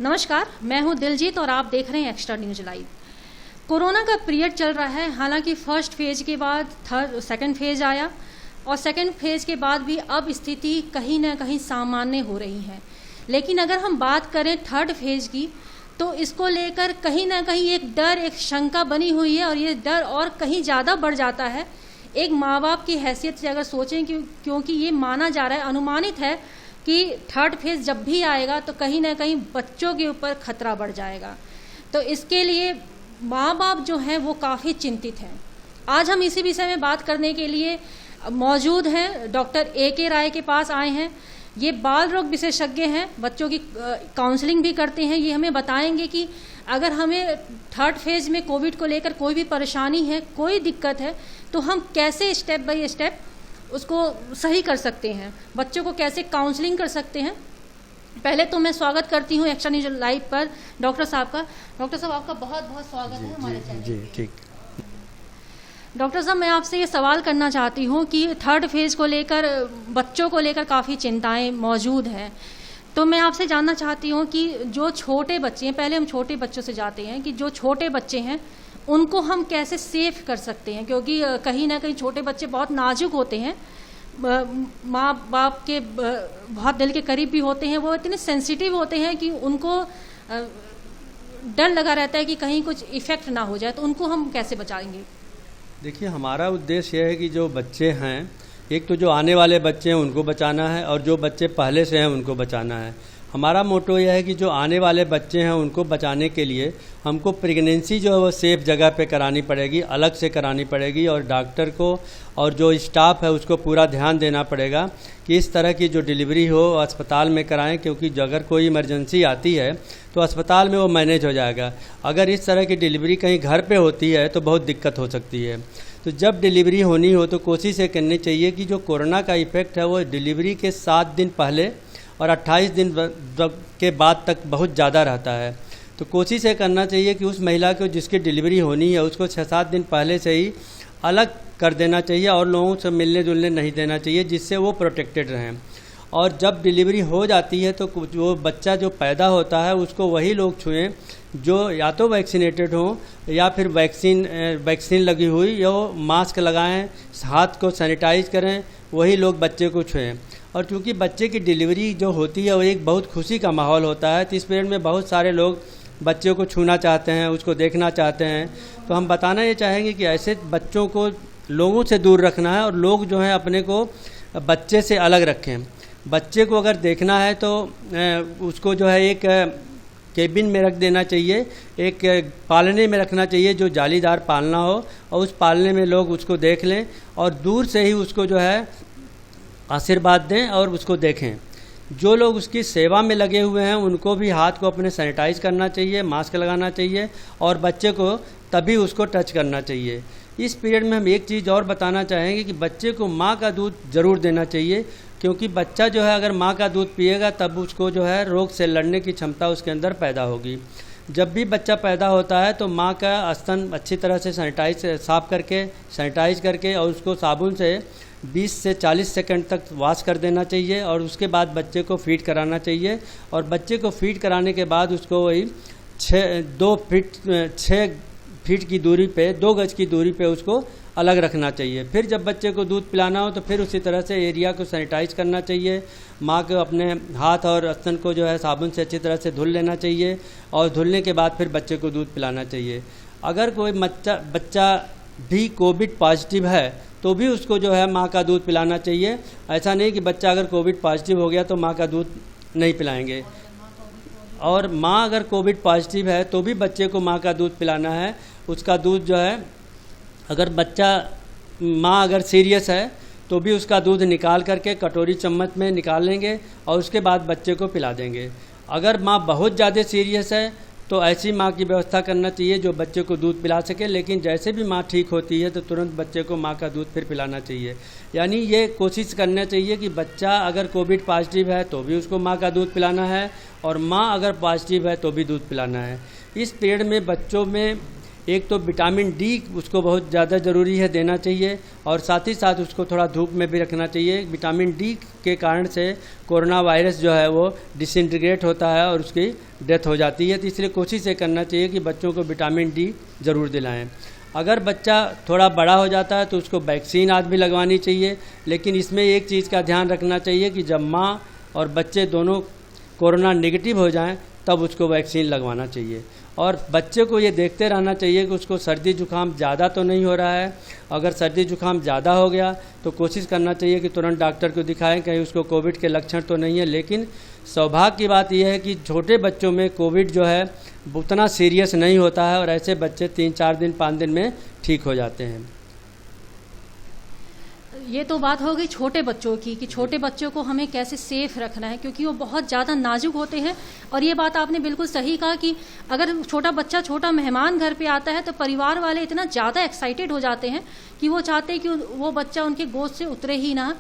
नमस्कार, मैं हूं दिलजीत और आप देख रहे हैं एक्स्ट्रा न्यूज लाइव। कोरोना का पीरियड चल रहा है। हालांकि फर्स्ट फेज के बाद सेकंड फेज आया और सेकंड फेज के बाद भी अब स्थिति कहीं ना कहीं सामान्य हो रही है। लेकिन अगर हम बात करें थर्ड फेज की, तो इसको लेकर कहीं ना कहीं एक डर, एक शंका बनी हुई है और ये डर और कहीं ज़्यादा बढ़ जाता है एक माँ बाप की हैसियत से अगर सोचें, क्योंकि ये माना जा रहा है, अनुमानित है कि थर्ड फेज जब भी आएगा तो कहीं ना कहीं बच्चों के ऊपर खतरा बढ़ जाएगा। तो इसके लिए माँ बाप जो हैं वो काफ़ी चिंतित हैं। आज हम इसी विषय में बात करने के लिए मौजूद हैं, डॉक्टर AK राय के पास आए हैं। ये बाल रोग विशेषज्ञ हैं, बच्चों की काउंसलिंग भी करते हैं। ये हमें बताएंगे कि अगर हमें थर्ड फेज में कोविड को लेकर कोई भी परेशानी है, कोई दिक्कत है, तो हम कैसे स्टेप बाय स्टेप उसको सही कर सकते हैं, बच्चों को कैसे काउंसलिंग कर सकते हैं। पहले तो मैं स्वागत करती हूँ एक्स्ट्रा न्यूज लाइव पर डॉक्टर साहब का। डॉक्टर साहब, आपका बहुत बहुत स्वागत है हमारे चैनल। जी ठीक। डॉक्टर साहब, मैं आपसे ये सवाल करना चाहती हूँ कि थर्ड फेज को लेकर, बच्चों को लेकर काफ़ी चिंताएं मौजूद हैं। तो मैं आपसे जानना चाहती हूँ कि जो छोटे बच्चे हैं, पहले हम छोटे बच्चों से जाते हैं कि जो छोटे बच्चे हैं उनको हम कैसे सेफ कर सकते हैं, क्योंकि कहीं ना कहीं छोटे बच्चे बहुत नाजुक होते हैं, माँ बाप के बहुत दिल के करीब भी होते हैं, वो इतने सेंसिटिव होते हैं कि उनको डर लगा रहता है कि कहीं कुछ इफेक्ट ना हो जाए। तो उनको हम कैसे बचाएंगे? देखिए, हमारा उद्देश्य यह है कि जो बच्चे हैं, एक तो जो आने वाले बच्चे हैं उनको बचाना है और जो बच्चे पहले से हैं उनको बचाना है। हमारा मोटो यह है कि जो आने वाले बच्चे हैं उनको बचाने के लिए हमको प्रेगनेंसी जो है वो सेफ जगह पे करानी पड़ेगी, अलग से करानी पड़ेगी, और डॉक्टर को और जो स्टाफ है उसको पूरा ध्यान देना पड़ेगा कि इस तरह की जो डिलीवरी हो अस्पताल में कराएं, क्योंकि अगर कोई इमरजेंसी आती है तो अस्पताल में वो मैनेज हो जाएगा। अगर इस तरह की डिलीवरी कहीं घर पे होती है तो बहुत दिक्कत हो सकती है। तो जब डिलीवरी होनी हो तो कोशिश ये करनी चाहिए कि जो कोरोना का इफेक्ट है वो डिलीवरी के 7 दिन पहले और 28 दिन के बाद तक बहुत ज़्यादा रहता है। तो कोशिश ये करना चाहिए कि उस महिला को जिसकी डिलीवरी होनी है उसको 6-7 दिन पहले से ही अलग कर देना चाहिए और लोगों से मिलने जुलने नहीं देना चाहिए, जिससे वो प्रोटेक्टेड रहें। और जब डिलीवरी हो जाती है तो वो बच्चा जो पैदा होता है उसको वही लोग छुएं जो या तो वैक्सीनेटेड हों या फिर वैक्सीन लगी हुई, या वो मास्क लगाएं, हाथ को सैनिटाइज करें, वही लोग बच्चे को छुएं। और क्योंकि बच्चे की डिलीवरी जो होती है वो एक बहुत खुशी का माहौल होता है, तो इस पीरियड में बहुत सारे लोग बच्चों को छूना चाहते हैं, उसको देखना चाहते हैं। तो हम बताना ये चाहेंगे कि ऐसे बच्चों को लोगों से दूर रखना है और लोग जो हैं अपने को बच्चे से अलग रखें। बच्चे को अगर देखना है तो उसको जो है एक केबिन में रख देना चाहिए, एक पालने में रखना चाहिए जो जालीदार पालना हो, और उस पालने में लोग उसको देख लें और दूर से ही उसको जो है आशीर्वाद दें और उसको देखें। जो लोग उसकी सेवा में लगे हुए हैं उनको भी हाथ को अपने सैनिटाइज करना चाहिए, मास्क लगाना चाहिए और बच्चे को तभी उसको टच करना चाहिए। इस पीरियड में हम एक चीज़ और बताना चाहेंगे कि बच्चे को माँ का दूध ज़रूर देना चाहिए, क्योंकि बच्चा जो है अगर माँ का दूध पिएगा तब उसको जो है रोग से लड़ने की क्षमता उसके अंदर पैदा होगी। जब भी बच्चा पैदा होता है तो माँ का स्तन अच्छी तरह से सैनिटाइज करके और उसको साबुन से 20 से 40 सेकंड तक वॉश कर देना चाहिए और उसके बाद बच्चे को फीड कराना चाहिए। और बच्चे को फीड कराने के बाद उसको वही 6 फीट की दूरी पे, 2 गज की दूरी पे उसको अलग रखना चाहिए। फिर जब बच्चे को दूध पिलाना हो तो फिर उसी तरह से एरिया को सैनिटाइज करना चाहिए। माँ को अपने हाथ और स्तन को जो है साबुन से अच्छी तरह से धुल लेना चाहिए और धुलने के बाद फिर बच्चे को दूध पिलाना चाहिए। अगर कोई बच्चा भी कोविड पॉजिटिव है तो भी उसको जो है माँ का दूध पिलाना चाहिए। ऐसा नहीं कि बच्चा अगर कोविड पॉजिटिव हो गया तो माँ का दूध नहीं पिलाएंगे, और माँ अगर कोविड पॉजिटिव है तो भी बच्चे को माँ का दूध पिलाना है। उसका दूध जो है, अगर माँ अगर सीरियस है तो भी उसका दूध निकाल करके कटोरी चम्मच में निकाल लेंगे और उसके बाद बच्चे को पिला देंगे। अगर माँ बहुत ज़्यादा सीरियस है तो ऐसी माँ की व्यवस्था करना चाहिए जो बच्चे को दूध पिला सके, लेकिन जैसे भी माँ ठीक होती है तो तुरंत बच्चे को माँ का दूध फिर पिलाना चाहिए। यानी ये कोशिश करना चाहिए कि बच्चा अगर कोविड पॉजिटिव है तो भी उसको माँ का दूध पिलाना है और माँ अगर पॉजिटिव है तो भी दूध पिलाना है। इस पीरियड में बच्चों में एक तो विटामिन डी उसको बहुत ज़्यादा ज़रूरी है, देना चाहिए, और साथ ही साथ उसको थोड़ा धूप में भी रखना चाहिए। विटामिन डी के कारण से कोरोना वायरस जो है वो डिसइंटीग्रेट होता है और उसकी डेथ हो जाती है। तो इसलिए कोशिश ये करना चाहिए कि बच्चों को विटामिन डी ज़रूर दिलाएं। अगर बच्चा थोड़ा बड़ा हो जाता है तो उसको वैक्सीन आज भी लगवानी चाहिए, लेकिन इसमें एक चीज़ का ध्यान रखना चाहिए कि जब माँ और बच्चे दोनों कोरोना नेगेटिव हो जाएं तब उसको वैक्सीन लगवाना चाहिए। और बच्चे को ये देखते रहना चाहिए कि उसको सर्दी जुकाम ज़्यादा तो नहीं हो रहा है। अगर सर्दी जुकाम ज़्यादा हो गया तो कोशिश करना चाहिए कि तुरंत डॉक्टर को दिखाएं, कहीं उसको कोविड के लक्षण तो नहीं है। लेकिन सौभाग्य की बात यह है कि छोटे बच्चों में कोविड जो है उतना सीरियस नहीं होता है और ऐसे बच्चे 3-4 दिन 5 दिन में ठीक हो जाते हैं। ये तो बात हो गई छोटे बच्चों की कि छोटे बच्चों को हमें कैसे सेफ रखना है, क्योंकि वो बहुत ज़्यादा नाजुक होते हैं। और ये बात आपने बिल्कुल सही कहा कि अगर छोटा बच्चा, छोटा मेहमान घर पे आता है तो परिवार वाले इतना ज़्यादा एक्साइटेड हो जाते हैं कि वो चाहते हैं कि वो बच्चा उनके गोद से उतरे ही ना।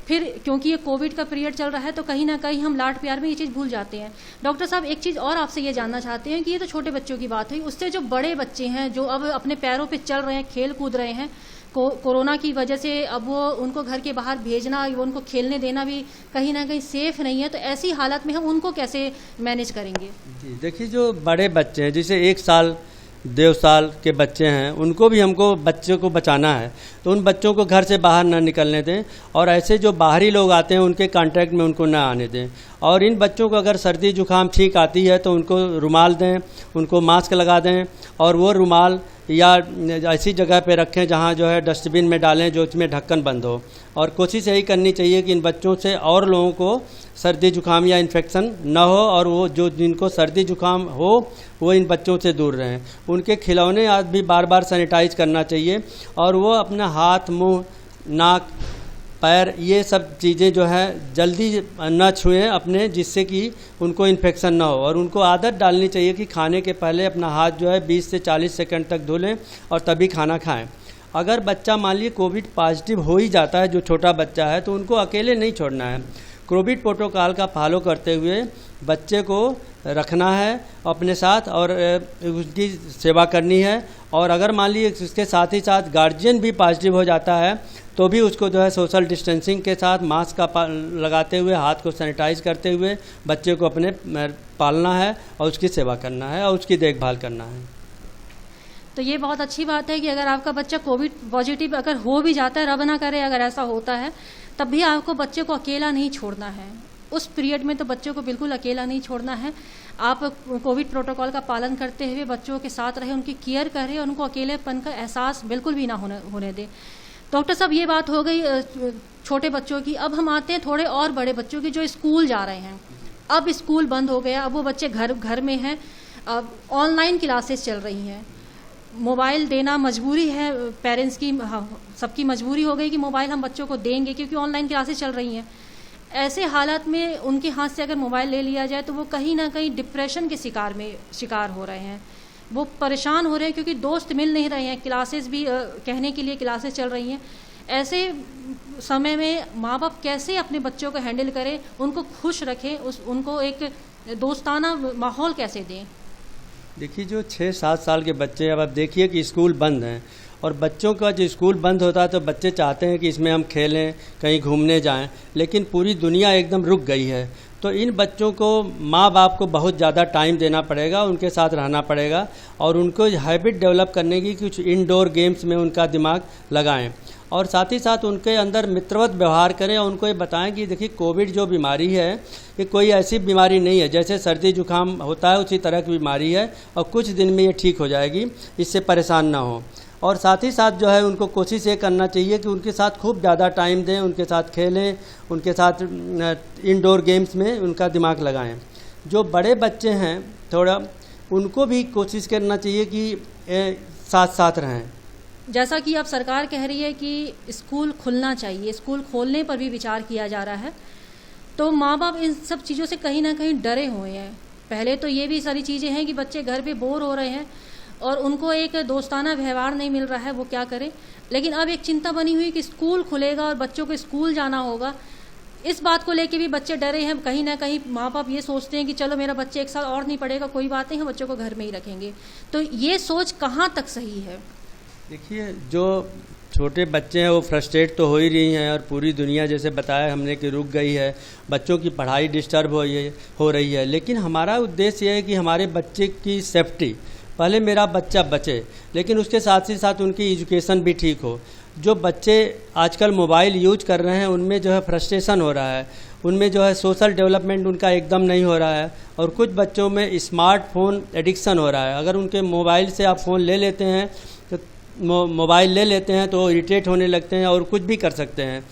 फिर क्योंकि ये कोविड का पीरियड चल रहा है तो कहीं ना कहीं हम लाड प्यार में ये चीज़ भूल जाते हैं। डॉक्टर साहब, एक चीज़ और आपसे ये जानना चाहते हैं कि ये तो छोटे बच्चों की बात हुई, उससे जो बड़े बच्चे हैं जो अब अपने पैरों पे चल रहे हैं, खेल कूद रहे हैं, कोरोना की वजह से अब वो उनको घर के बाहर भेजना, उनको खेलने देना भी कहीं ना कहीं सेफ नहीं है, तो ऐसी हालत में हम उनको कैसे मैनेज करेंगे? जी देखिए, जो बड़े बच्चे हैं जैसे 1 साल 1.5 साल के बच्चे हैं उनको भी हमको बच्चों को बचाना है, तो उन बच्चों को घर से बाहर ना निकलने दें और ऐसे जो बाहरी लोग आते हैं उनके कांटेक्ट में उनको ना आने दें। और इन बच्चों को अगर सर्दी जुकाम ठीक आती है तो उनको रुमाल दें, उनको मास्क लगा दें और वो रुमाल या ऐसी जगह पे रखें जहाँ जो है डस्टबिन में डालें जो उसमें ढक्कन बंद हो। और कोशिश यही करनी चाहिए कि इन बच्चों से और लोगों को सर्दी जुकाम या इन्फेक्शन न हो और वो जो जिनको सर्दी जुकाम हो वो इन बच्चों से दूर रहें। उनके खिलौने आज भी बार बार सैनिटाइज करना चाहिए और वो अपना हाथ, मुंह, नाक, पैर, ये सब चीज़ें जो है जल्दी न छुएं अपने, जिससे कि उनको इन्फेक्शन ना हो। और उनको आदत डालनी चाहिए कि खाने के पहले अपना हाथ जो है 20 से 40 सेकंड तक धो लें और तभी खाना खाएं। अगर बच्चा मान लीजिए कोविड पॉजिटिव हो ही जाता है, जो छोटा बच्चा है, तो उनको अकेले नहीं छोड़ना है। कोविड प्रोटोकॉल का फॉलो करते हुए बच्चे को रखना है अपने साथ और उसकी सेवा करनी है। और अगर मान लीजिए उसके साथ ही साथ गार्जियन भी पॉजिटिव हो जाता है तो भी उसको जो है सोशल डिस्टेंसिंग के साथ मास्क का लगाते हुए, हाथ को सैनिटाइज करते हुए बच्चे को अपने पालना है और उसकी सेवा करना है और उसकी देखभाल करना है। तो ये बहुत अच्छी बात है कि अगर आपका बच्चा कोविड पॉजिटिव अगर हो भी जाता है, रब ना करे अगर ऐसा होता है, तब भी आपको बच्चे को अकेला नहीं छोड़ना है। उस पीरियड में तो बच्चों को बिल्कुल अकेला नहीं छोड़ना है। आप कोविड प्रोटोकॉल का पालन करते हुए बच्चों के साथ रहे, उनकी केयर करें और उनको अकेलेपन का एहसास बिल्कुल भी ना होने दें। डॉक्टर साहब, ये बात हो गई छोटे बच्चों की। अब हम आते हैं थोड़े और बड़े बच्चों की जो स्कूल जा रहे हैं। अब स्कूल बंद हो गया, अब वो बच्चे घर में हैं, अब ऑनलाइन क्लासेस चल रही हैं। मोबाइल देना मजबूरी है, पेरेंट्स की, सबकी मजबूरी हो गई कि मोबाइल हम बच्चों को देंगे क्योंकि ऑनलाइन क्लासेस चल रही हैं। ऐसे हालात में उनके हाथ से अगर मोबाइल ले लिया जाए तो वो कहीं ना कहीं डिप्रेशन के शिकार हो रहे हैं। वो परेशान हो रहे हैं क्योंकि दोस्त मिल नहीं रहे हैं, क्लासेस भी कहने के लिए क्लासेस चल रही हैं। ऐसे समय में माँ बाप कैसे अपने बच्चों को हैंडल करें, उनको खुश रखें, उनको एक दोस्ताना माहौल कैसे दें? देखिए, जो 6-7 साल के बच्चे, अब आप देखिए कि स्कूल बंद हैं और बच्चों का जो स्कूल बंद होता है तो बच्चे चाहते हैं कि इसमें हम खेलें, कहीं घूमने जाएं, लेकिन पूरी दुनिया एकदम रुक गई है। तो इन बच्चों को माँ बाप को बहुत ज़्यादा टाइम देना पड़ेगा, उनके साथ रहना पड़ेगा और उनको हैबिट डेवलप करने की कुछ इंडोर गेम्स में उनका दिमाग लगाएं और साथ ही साथ उनके अंदर मित्रवत व्यवहार करें और उनको ये बताएं कि देखिए कोविड जो बीमारी है ये कोई ऐसी बीमारी नहीं है, जैसे सर्दी जुकाम होता है उसी तरह की बीमारी है और कुछ दिन में ये ठीक हो जाएगी, इससे परेशान ना हो। और साथ ही साथ जो है उनको कोशिश ये करना चाहिए कि उनके साथ खूब ज़्यादा टाइम दें, उनके साथ खेलें, उनके साथ इंडोर गेम्स में उनका दिमाग लगाएं। जो बड़े बच्चे हैं थोड़ा उनको भी कोशिश करना चाहिए कि साथ साथ रहें। जैसा कि अब सरकार कह रही है कि स्कूल खुलना चाहिए, स्कूल खोलने पर भी विचार किया जा रहा है, तो माँ बाप इन सब चीज़ों से कहीं ना कहीं डरे हुए हैं। पहले तो ये भी सारी चीज़ें हैं कि बच्चे घर पे बोर हो रहे हैं और उनको एक दोस्ताना व्यवहार नहीं मिल रहा है, वो क्या करें। लेकिन अब एक चिंता बनी हुई कि स्कूल खुलेगा और बच्चों को स्कूल जाना होगा। इस बात को लेके भी बच्चे डरे हैं, कहीं ना कहीं माँ बाप ये सोचते हैं कि चलो मेरा बच्चा 1 साल और नहीं पढ़ेगा, कोई बात नहीं, हम बच्चों को घर में ही रखेंगे। तो ये सोच कहाँ तक सही है? देखिए, जो छोटे बच्चे हैं वो फ्रस्ट्रेट तो हो ही रही हैं, और पूरी दुनिया जैसे बताया हमने कि रुक गई है, बच्चों की पढ़ाई डिस्टर्ब हो रही है। लेकिन हमारा उद्देश्य ये है कि हमारे बच्चे की सेफ्टी, पहले मेरा बच्चा बचे, लेकिन उसके साथ ही साथ उनकी एजुकेशन भी ठीक हो। जो बच्चे आजकल मोबाइल यूज कर रहे हैं उनमें जो है फ्रस्ट्रेशन हो रहा है, उनमें जो है सोशल डेवलपमेंट उनका एकदम नहीं हो रहा है, और कुछ बच्चों में स्मार्टफोन एडिक्शन हो रहा है। अगर उनके मोबाइल से आप फ़ोन ले लेते हैं तो मोबाइल ले लेते हैं तो इरिटेट होने लगते हैं और कुछ भी कर सकते हैं।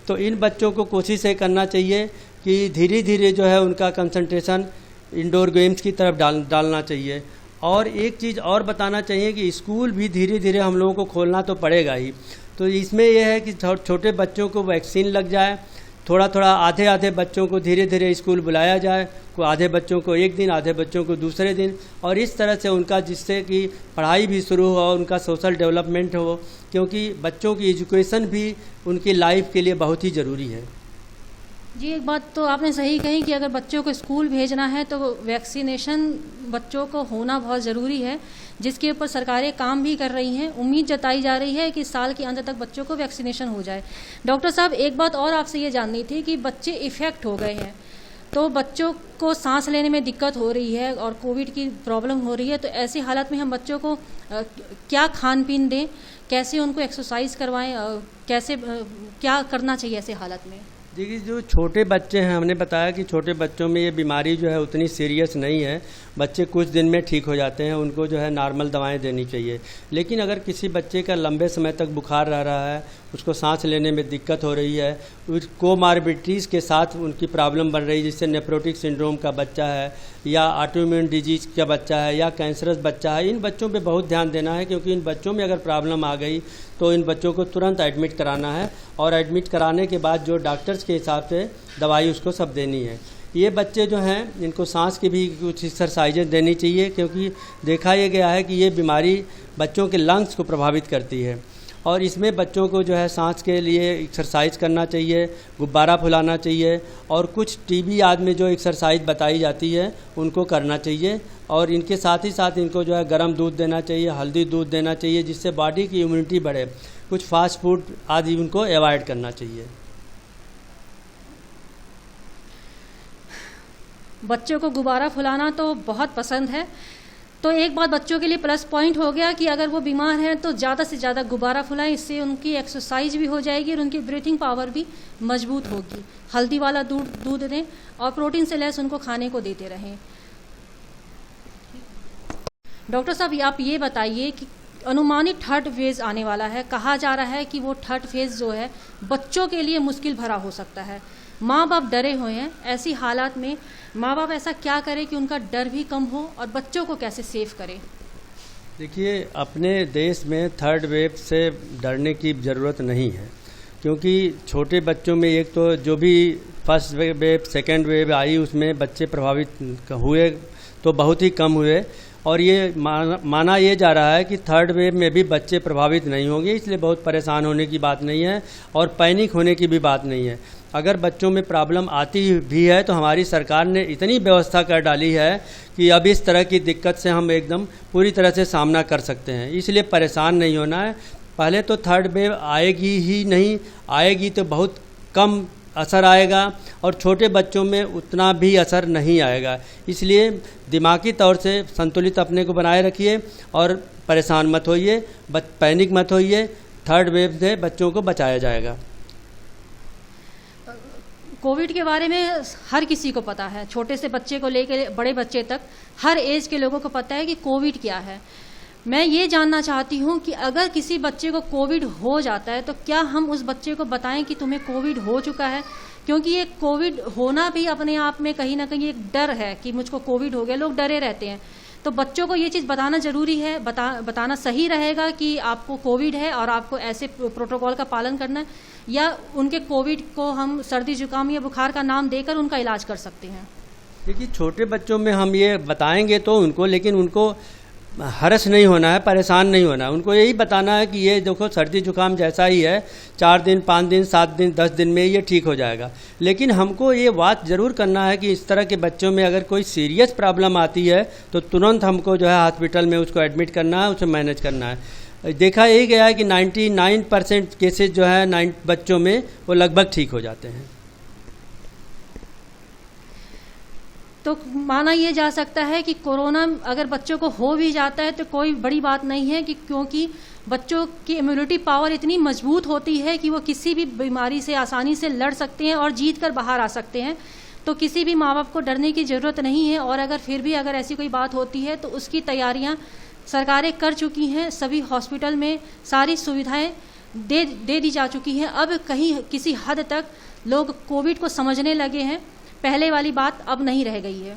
तो इन बच्चों को कोशिश ये करना चाहिए कि धीरे धीरे जो है उनका कंसंट्रेशन इंडोर गेम्स की तरफ डालना चाहिए। और एक चीज़ और बताना चाहिए कि स्कूल भी धीरे धीरे हम लोगों को खोलना तो पड़ेगा ही। तो इसमें यह है कि छोटे बच्चों को वैक्सीन लग जाए, थोड़ा थोड़ा आधे बच्चों को धीरे धीरे स्कूल बुलाया जाए, को आधे बच्चों को एक दिन, आधे बच्चों को दूसरे दिन, और इस तरह से उनका, जिससे कि पढ़ाई भी शुरू हो और उनका सोशल डेवलपमेंट हो, क्योंकि बच्चों की एजुकेशन भी उनकी लाइफ के लिए बहुत ही ज़रूरी है। जी, एक बात तो आपने सही कही कि अगर बच्चों को स्कूल भेजना है तो वैक्सीनेशन बच्चों को होना बहुत ज़रूरी है, जिसके ऊपर सरकारें काम भी कर रही हैं। उम्मीद जताई जा रही है कि साल के अंत तक बच्चों को वैक्सीनेशन हो जाए। डॉक्टर साहब, एक बात और आपसे ये जाननी थी कि बच्चे इफ़ेक्ट हो गए हैं, तो बच्चों को सांस लेने में दिक्कत हो रही है और कोविड की प्रॉब्लम हो रही है, तो ऐसी हालत में हम बच्चों को क्या खान पीन दें, कैसे उनको एक्सरसाइज करवाएं, कैसे क्या करना चाहिए ऐसे हालत में? देखिए, जो छोटे बच्चे हैं, हमने बताया कि छोटे बच्चों में ये बीमारी जो है उतनी सीरियस नहीं है, बच्चे कुछ दिन में ठीक हो जाते हैं, उनको जो है नॉर्मल दवाएं देनी चाहिए। लेकिन अगर किसी बच्चे का लंबे समय तक बुखार रह रहा है, उसको सांस लेने में दिक्कत हो रही है, कोमार्बिडिटीज़ के साथ उनकी प्रॉब्लम बन रही है, जिससे नेफ्रोटिक सिंड्रोम का बच्चा है या ऑटोइम्यून डिजीज का बच्चा है या कैंसरस बच्चा है, इन बच्चों पे बहुत ध्यान देना है, क्योंकि इन बच्चों में अगर प्रॉब्लम आ गई तो इन बच्चों को तुरंत एडमिट कराना है, और एडमिट कराने के बाद जो डॉक्टर्स के हिसाब से दवाई उसको सब देनी है। ये बच्चे जो हैं इनको सांस की भी कुछ एक्सरसाइजेज देनी चाहिए, क्योंकि देखा यह गया है कि ये बीमारी बच्चों के लंग्स को प्रभावित करती है, और इसमें बच्चों को जो है सांस के लिए एक्सरसाइज करना चाहिए, गुब्बारा फुलाना चाहिए, और कुछ टीबी आदि में जो एक्सरसाइज बताई जाती है उनको करना चाहिए। और इनके साथ ही साथ इनको जो है गर्म दूध देना चाहिए, हल्दी दूध देना चाहिए, जिससे बॉडी की इम्यूनिटी बढ़े। कुछ फास्ट फूड आदि उनको अवॉइड करना चाहिए। बच्चों को गुब्बारा फुलाना तो बहुत पसंद है, तो एक बात बच्चों के लिए प्लस पॉइंट हो गया कि अगर वो बीमार हैं तो ज़्यादा से ज़्यादा गुब्बारा फुलाएं, इससे उनकी एक्सरसाइज भी हो जाएगी और उनकी ब्रीथिंग पावर भी मजबूत होगी। हल्दी वाला दूध दें और प्रोटीन से लैस उनको खाने को देते रहें। डॉक्टर साहब, आप ये बताइए कि अनुमानित थर्ड फेज आने वाला है, कहा जा रहा है कि वो थर्ड फेज जो है बच्चों के लिए मुश्किल भरा हो सकता है। माँ बाप डरे हुए हैं, ऐसी हालात में माँ बाप ऐसा क्या करें कि उनका डर भी कम हो और बच्चों को कैसे सेफ करें? देखिए, अपने देश में थर्ड वेव से डरने की ज़रूरत नहीं है, क्योंकि छोटे बच्चों में एक तो जो भी फर्स्ट वेव सेकेंड वेव आई उसमें बच्चे प्रभावित हुए तो बहुत ही कम हुए, और ये माना ये जा रहा है कि थर्ड वेव में भी बच्चे प्रभावित नहीं होंगे, इसलिए बहुत परेशान होने की बात नहीं है और पैनिक होने की भी बात नहीं है। अगर बच्चों में प्रॉब्लम आती भी है तो हमारी सरकार ने इतनी व्यवस्था कर डाली है कि अब इस तरह की दिक्कत से हम एकदम पूरी तरह से सामना कर सकते हैं, इसलिए परेशान नहीं होना है। पहले तो थर्ड वेव आएगी ही नहीं, आएगी तो बहुत कम असर आएगा और छोटे बच्चों में उतना भी असर नहीं आएगा, इसलिए दिमागी तौर से संतुलित अपने को बनाए रखिए और परेशान मत होइए, पैनिक मत होइए। थर्ड वेव से बच्चों को बचाया जाएगा। कोविड के बारे में हर किसी को पता है, छोटे से बच्चे को लेकर बड़े बच्चे तक हर एज के लोगों को पता है कि कोविड क्या है। मैं ये जानना चाहती हूँ कि अगर किसी बच्चे को कोविड हो जाता है तो क्या हम उस बच्चे को बताएं कि तुम्हें कोविड हो चुका है, क्योंकि ये कोविड होना भी अपने आप में कहीं ना कहीं एक डर है कि मुझको कोविड हो गया, लोग डरे रहते हैं। तो बच्चों को ये चीज़ बताना ज़रूरी है, बताना सही रहेगा कि आपको कोविड है और आपको ऐसे प्रोटोकॉल का पालन करना है, या उनके कोविड को हम सर्दी जुकाम या बुखार का नाम देकर उनका इलाज कर सकते हैं? देखिए, छोटे बच्चों में हम ये बताएंगे तो उनको, लेकिन उनको हरस नहीं होना है, परेशान नहीं होना है। उनको यही बताना है कि ये देखो सर्दी जुकाम जैसा ही है, 4 दिन 5 दिन 7 दिन 10 दिन में ये ठीक हो जाएगा। लेकिन हमको ये बात ज़रूर करना है कि इस तरह के बच्चों में अगर कोई सीरियस प्रॉब्लम आती है तो तुरंत हमको जो है हॉस्पिटल में उसको एडमिट करना है, उसे मैनेज करना है। देखा यही गया है कि 99% केसेज जो है 9 बच्चों में वो लगभग ठीक हो जाते हैं। तो माना ये जा सकता है कि कोरोना अगर बच्चों को हो भी जाता है तो कोई बड़ी बात नहीं है, कि क्योंकि बच्चों की इम्यूनिटी पावर इतनी मजबूत होती है कि वो किसी भी बीमारी से आसानी से लड़ सकते हैं और जीत कर बाहर आ सकते हैं। तो किसी भी माँ बाप को डरने की ज़रूरत नहीं है। और अगर फिर भी अगर ऐसी कोई बात होती है तो उसकी तैयारियाँ सरकारें कर चुकी हैं। सभी हॉस्पिटल में सारी सुविधाएँ दे दी जा चुकी हैं। अब कहीं किसी हद तक लोग कोविड को समझने लगे हैं, पहले वाली बात अब नहीं रह गई है।